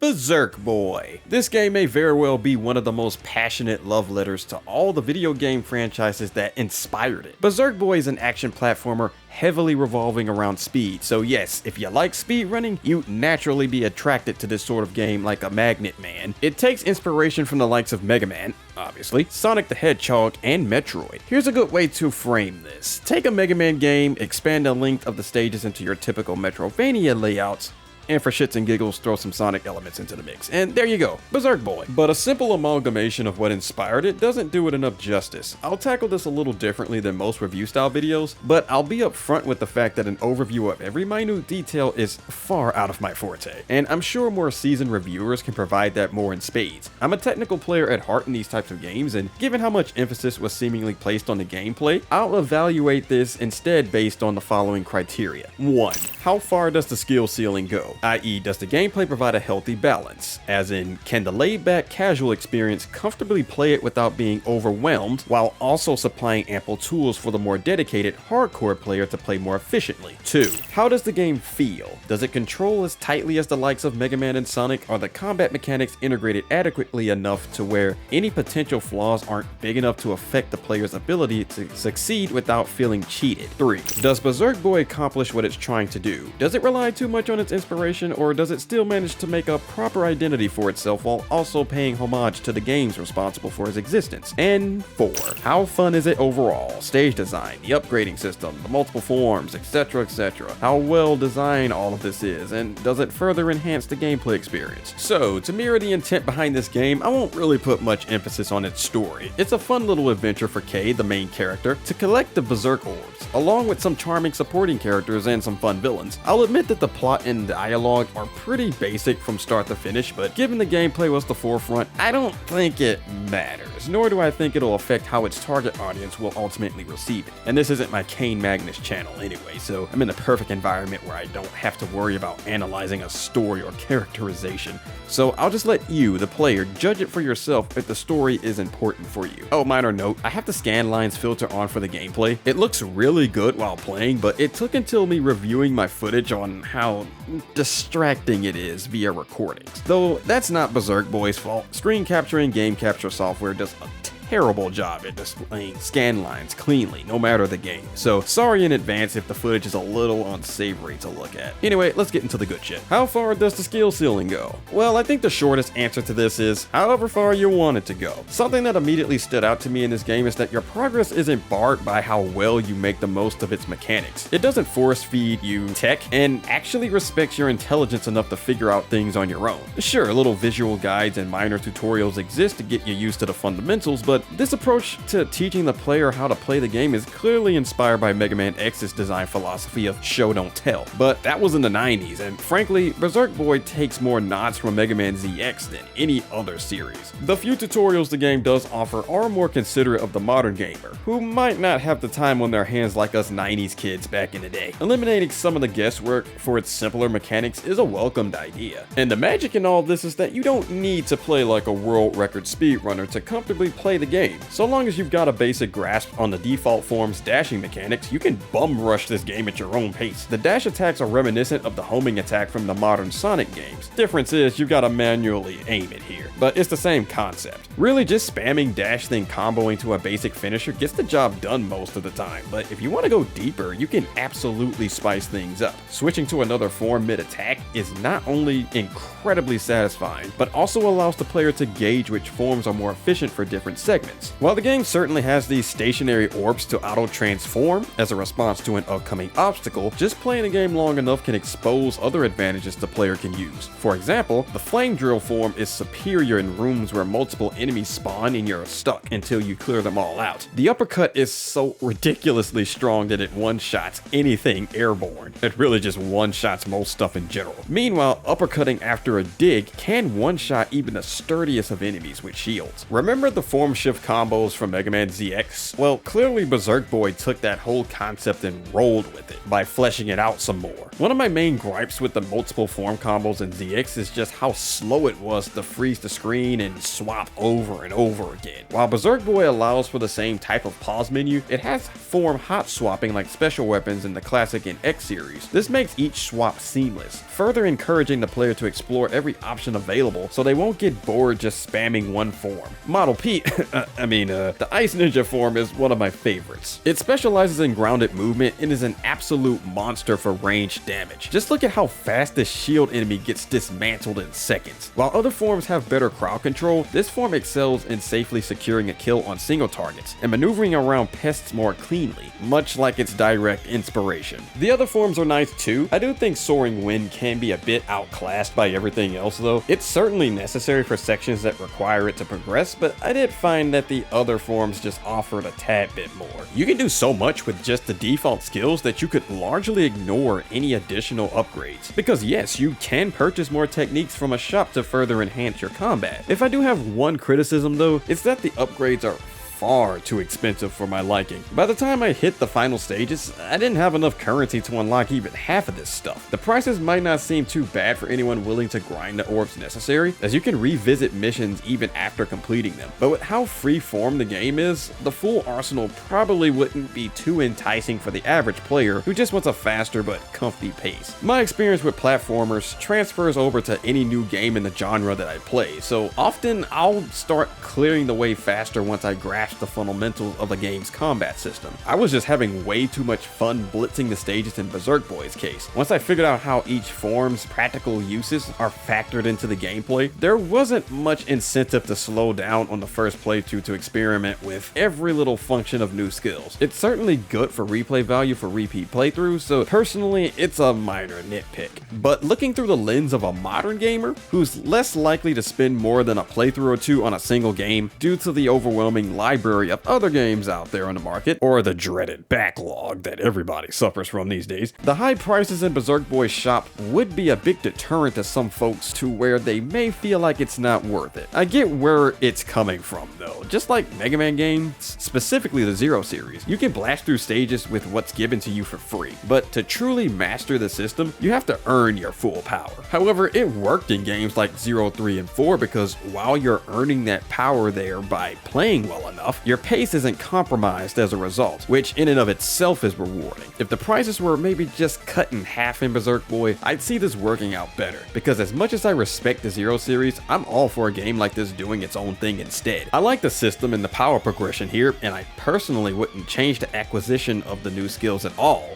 Berserk Boy. This game may very well be one of the most passionate love letters to all the video game franchises that inspired it. Berserk Boy is an action platformer heavily revolving around speed, so yes, if you like speedrunning, you'd naturally be attracted to this sort of game like a magnet, man. It takes inspiration from the likes of Mega Man, obviously, Sonic the Hedgehog, and Metroid. Here's a good way to frame this. Take a Mega Man game, expand the length of the stages into your typical Metroidvania layouts, and for shits and giggles, throw some Sonic elements into the mix. And there you go, Berserk Boy. But a simple amalgamation of what inspired it doesn't do it enough justice. I'll tackle this a little differently than most review style videos, but I'll be upfront with the fact that an overview of every minute detail is far out of my forte. And I'm sure more seasoned reviewers can provide that more in spades. I'm a technical player at heart in these types of games, and given how much emphasis was seemingly placed on the gameplay, I'll evaluate this instead based on the following criteria. 1. How far does the skill ceiling go? I.e., does the gameplay provide a healthy balance? As in, can the laid-back casual experience comfortably play it without being overwhelmed, while also supplying ample tools for the more dedicated, hardcore player to play more efficiently? 2. How does the game feel? Does it control as tightly as the likes of Mega Man and Sonic? Are the combat mechanics integrated adequately enough to where any potential flaws aren't big enough to affect the player's ability to succeed without feeling cheated? 3. Does Berserk Boy accomplish what it's trying to do? Does it rely too much on its inspiration, or does it still manage to make a proper identity for itself while also paying homage to the games responsible for its existence? And 4. How fun is it overall? Stage design, the upgrading system, the multiple forms, etc, etc. How well designed all of this is, and does it further enhance the gameplay experience? So, to mirror the intent behind this game, I won't really put much emphasis on its story. It's a fun little adventure for Kay, the main character, to collect the Berserk orbs, along with some charming supporting characters and some fun villains. I'll admit that the plot and dialogue are pretty basic from start to finish, but given the gameplay was the forefront, I don't think it matters, nor do I think it'll affect how its target audience will ultimately receive it. And this isn't my Kane Magnus channel anyway, so I'm in the perfect environment where I don't have to worry about analyzing a story or characterization. So I'll just let you, the player, judge it for yourself if the story is important for you. Oh, minor note, I have the scan lines filter on for the gameplay. It looks really good while playing, but it took until me reviewing my footage on how distracting it is via recordings. Though that's not Berserk Boy's fault. Screen capture and game capture software does a terrible job at displaying scan lines cleanly, no matter the game. So sorry in advance if the footage is a little unsavory to look at. Anyway, let's get into the good shit. How far does the skill ceiling go? Well, I think the shortest answer to this is however far you want it to go. Something that immediately stood out to me in this game is that your progress isn't barred by how well you make the most of its mechanics. It doesn't force feed you tech and actually respects your intelligence enough to figure out things on your own. Sure, little visual guides and minor tutorials exist to get you used to the fundamentals, but this approach to teaching the player how to play the game is clearly inspired by Mega Man X's design philosophy of show don't tell. But that was in the 90s, and frankly, Berserk Boy takes more nods from Mega Man ZX than any other series. The few tutorials the game does offer are more considerate of the modern gamer, who might not have the time on their hands like us 90s kids back in the day. Eliminating some of the guesswork for its simpler mechanics is a welcomed idea. And the magic in all this is that you don't need to play like a world record speedrunner to comfortably play the game. So long as you've got a basic grasp on the default form's dashing mechanics, you can bum rush this game at your own pace. The dash attacks are reminiscent of the homing attack from the modern Sonic games. Difference is you've got to manually aim it here, but it's the same concept. Really, just spamming dash then comboing to a basic finisher gets the job done most of the time, but if you want to go deeper, you can absolutely spice things up. Switching to another form mid-attack is not only incredibly satisfying, but also allows the player to gauge which forms are more efficient for different segments. While the game certainly has these stationary orbs to auto-transform as a response to an upcoming obstacle, just playing the game long enough can expose other advantages the player can use. For example, the flame drill form is superior in rooms where multiple enemies spawn and you're stuck until you clear them all out. The uppercut is so ridiculously strong that it one-shots anything airborne. It really just one-shots most stuff in general. Meanwhile, uppercutting after a dig can one-shot even the sturdiest of enemies with shields. Remember the form shift shift combos from Mega Man ZX, well, clearly Berserk Boy took that whole concept and rolled with it by fleshing it out some more. One of my main gripes with the multiple form combos in ZX is just how slow it was to freeze the screen and swap over and over again. While Berserk Boy allows for the same type of pause menu, it has form hot swapping like special weapons in the classic and X series. This makes each swap seamless, further encouraging the player to explore every option available so they won't get bored just spamming one form. Model Pete, the Ice Ninja form is one of my favorites. It specializes in grounded movement and is an absolute monster for ranged damage. Just look at how fast this shield enemy gets dismantled in seconds. While other forms have better crowd control, this form excels in safely securing a kill on single targets and maneuvering around pests more cleanly, much like its direct inspiration. The other forms are nice too. I do think Soaring Wind can be a bit outclassed by everything else though. It's certainly necessary for sections that require it to progress, but I did find that the other forms just offered a tad bit more. You can do so much with just the default skills that you could largely ignore any additional upgrades. Because yes, you can purchase more techniques from a shop to further enhance your combat. If I do have one criticism though, it's that the upgrades are far too expensive for my liking. By the time I hit the final stages, I didn't have enough currency to unlock even half of this stuff. The prices might not seem too bad for anyone willing to grind the orbs necessary, as you can revisit missions even after completing them. But with how free-form the game is, the full arsenal probably wouldn't be too enticing for the average player who just wants a faster but comfy pace. My experience with platformers transfers over to any new game in the genre that I play, so often I'll start clearing the way faster once I grasp the fundamentals of the game's combat system. I was just having way too much fun blitzing the stages in Berserk Boy's case. Once I figured out how each form's practical uses are factored into the gameplay, there wasn't much incentive to slow down on the first playthrough to experiment with every little function of new skills. It's certainly good for replay value for repeat playthroughs, so personally it's a minor nitpick. But looking through the lens of a modern gamer who's less likely to spend more than a playthrough or two on a single game due to the overwhelming library of other games out there on the market, or the dreaded backlog that everybody suffers from these days, the high prices in Berserk Boy's shop would be a big deterrent to some folks to where they may feel like it's not worth it. I get where it's coming from though. Just like Mega Man games, specifically the Zero series, you can blast through stages with what's given to you for free, but to truly master the system, you have to earn your full power. However, it worked in games like 0, 3, and 4 because while you're earning that power there by playing well enough, your pace isn't compromised as a result, which in and of itself is rewarding. If the prices were maybe just cut in half in Berserk Boy, I'd see this working out better, because as much as I respect the Zero series, I'm all for a game like this doing its own thing instead. I like the system and the power progression here, and I personally wouldn't change the acquisition of the new skills at all.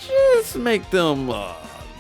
Just make them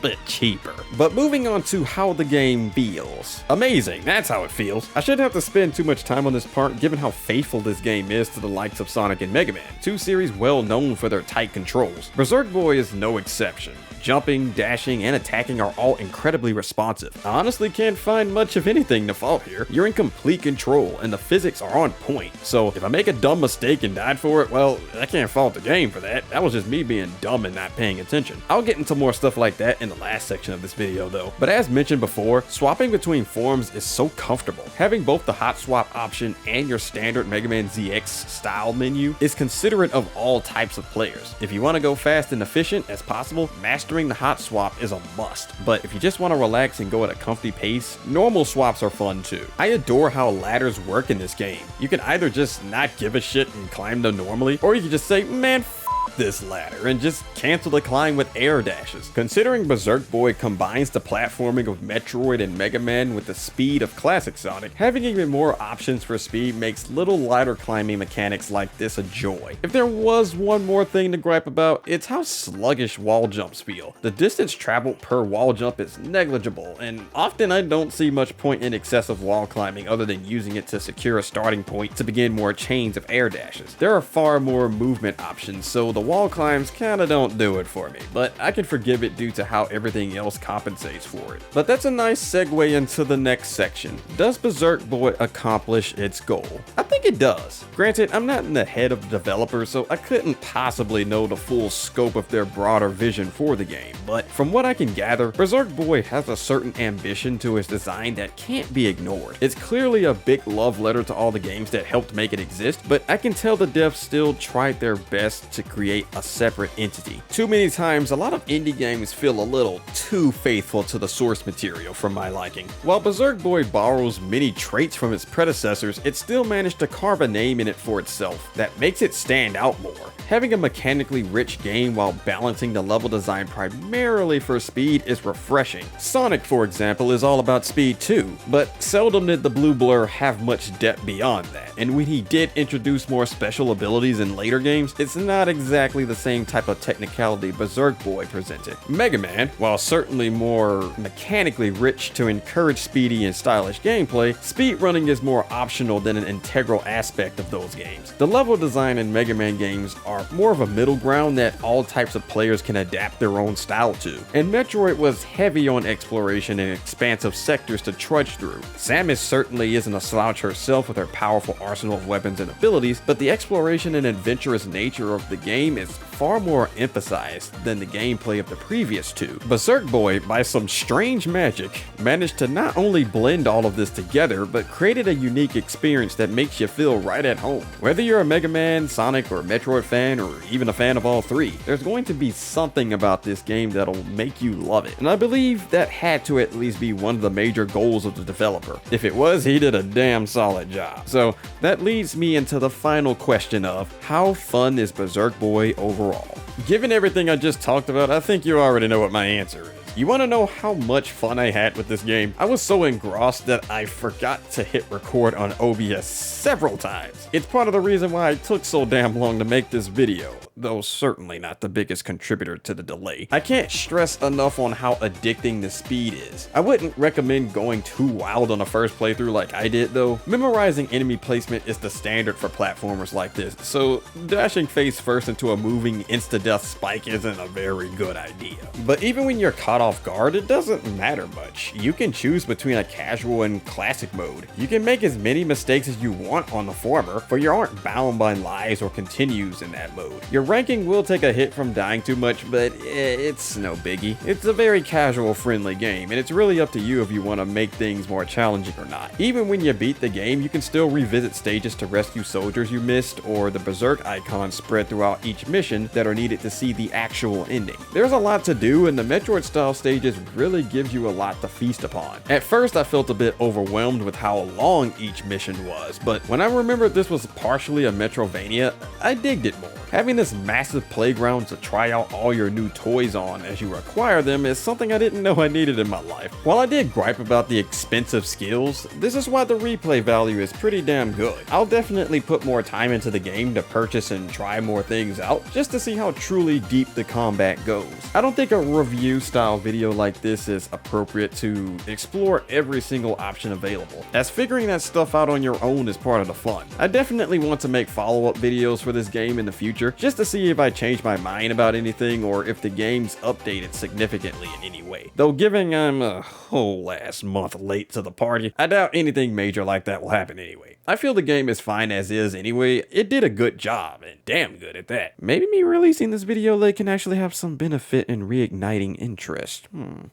bit cheaper. But moving on to how the game feels. Amazing, that's how it feels. I shouldn't have to spend too much time on this part given how faithful this game is to the likes of Sonic and Mega Man, two series well known for their tight controls. Berserk Boy is no exception. Jumping, dashing, and attacking are all incredibly responsive. I honestly can't find much of anything to fault here. You're in complete control, and the physics are on point. So if I make a dumb mistake and died for it, well, I can't fault the game for that. That was just me being dumb and not paying attention. I'll get into more stuff like that in the last section of this video though. But as mentioned before, swapping between forms is so comfortable. Having both the hot swap option and your standard Mega Man ZX style menu is considerate of all types of players. If you want to go fast and efficient as possible, mastering the hot swap is a must, but if you just want to relax and go at a comfy pace, normal swaps are fun too. I adore how ladders work in this game. You can either just not give a shit and climb them normally, or you can just say, man, f this ladder, and just cancel the climb with air dashes. Considering Berserk Boy combines the platforming of Metroid and Mega Man with the speed of classic Sonic, having even more options for speed makes little ladder climbing mechanics like this a joy. If there was one more thing to gripe about, it's how sluggish wall jumps feel. The distance traveled per wall jump is negligible, and often I don't see much point in excessive wall climbing other than using it to secure a starting point to begin more chains of air dashes. There are far more movement options, so the wall climbs kinda don't do it for me, but I can forgive it due to how everything else compensates for it. But that's a nice segue into the next section. Does Berserk Boy accomplish its goal? I think it does. Granted, I'm not in the head of the developer, so I couldn't possibly know the full scope of their broader vision for the game, but from what I can gather, Berserk Boy has a certain ambition to its design that can't be ignored. It's clearly a big love letter to all the games that helped make it exist, but I can tell the devs still tried their best to create a separate entity. Too many times, a lot of indie games feel a little too faithful to the source material for my liking. While Berserk Boy borrows many traits from its predecessors, it still managed to carve a name in it for itself that makes it stand out more. Having a mechanically rich game while balancing the level design primarily for speed is refreshing. Sonic, for example, is all about speed too, but seldom did the Blue Blur have much depth beyond that, and when he did introduce more special abilities in later games, it's not exactly the same type of technicality Berserk Boy presented. Mega Man, while certainly more mechanically rich to encourage speedy and stylish gameplay, speedrunning is more optional than an integral aspect of those games. The level design in Mega Man games are more of a middle ground that all types of players can adapt their own style to, and Metroid was heavy on exploration and expansive sectors to trudge through. Samus certainly isn't a slouch herself with her powerful arsenal of weapons and abilities, but the exploration and adventurous nature of the game is far more emphasized than the gameplay of the previous two. Berserk Boy, by some strange magic, managed to not only blend all of this together, but created a unique experience that makes you feel right at home. Whether you're a Mega Man, Sonic, or Metroid fan, or even a fan of all three, there's going to be something about this game that'll make you love it. And I believe that had to at least be one of the major goals of the developer. If it was, he did a damn solid job. So that leads me into the final question of, how fun is Berserk Boy overall? Given everything I just talked about, I think you already know what my answer is. You want to know how much fun I had with this game? I was so engrossed that I forgot to hit record on OBS several times. It's part of the reason why it took so damn long to make this video, though certainly not the biggest contributor to the delay. I can't stress enough on how addicting the speed is. I wouldn't recommend going too wild on a first playthrough like I did though. Memorizing enemy placement is the standard for platformers like this, so dashing face first into a moving insta-death spike isn't a very good idea. But even when you're caught off guard, it doesn't matter much. You can choose between a casual and classic mode. You can make as many mistakes as you want on the former, for you aren't bound by lives or continues in that mode. Your ranking will take a hit from dying too much, but it's no biggie. It's a very casual friendly game, and it's really up to you if you want to make things more challenging or not. Even when you beat the game, you can still revisit stages to rescue soldiers you missed, or the Berserk icons spread throughout each mission that are needed to see the actual ending. There's a lot to do, and the Metroid style stages really gives you a lot to feast upon. At first I felt a bit overwhelmed with how long each mission was, but when I remembered this was partially a Metrovania, I digged it more. Having this massive playground to try out all your new toys on as you acquire them is something I didn't know I needed in my life. While I did gripe about the expensive skills, this is why the replay value is pretty damn good. I'll definitely put more time into the game to purchase and try more things out, just to see how truly deep the combat goes. I don't think a review style video like this is appropriate to explore every single option available, as figuring that stuff out on your own is part of the fun. I definitely want to make follow-up videos for this game in the future, just to see if I change my mind about anything or if the game's updated significantly in any way. Though given I'm a whole last month late to the party, I doubt anything major like that will happen anyway. I feel the game is fine as is anyway. It did a good job, and damn good at that. Maybe me releasing this video late can actually have some benefit in reigniting interest.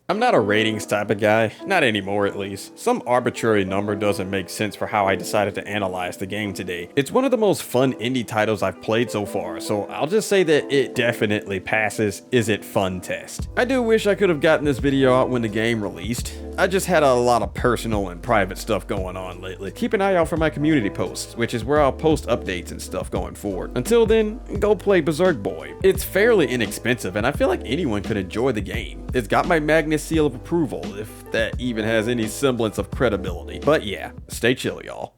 I'm not a ratings type of guy, not anymore at least. Some arbitrary number doesn't make sense for how I decided to analyze the game today. It's one of the most fun indie titles I've played so far, so I'll just say that it definitely passes is it fun test. I do wish I could have gotten this video out when the game released. I just had a lot of personal and private stuff going on lately. Keep an eye out for my community posts, which is where I'll post updates and stuff going forward. Until then, go play Berserk Boy. It's fairly inexpensive, and I feel like anyone could enjoy the game. It's got my Magnus seal of approval, if that even has any semblance of credibility. But yeah, stay chill, y'all.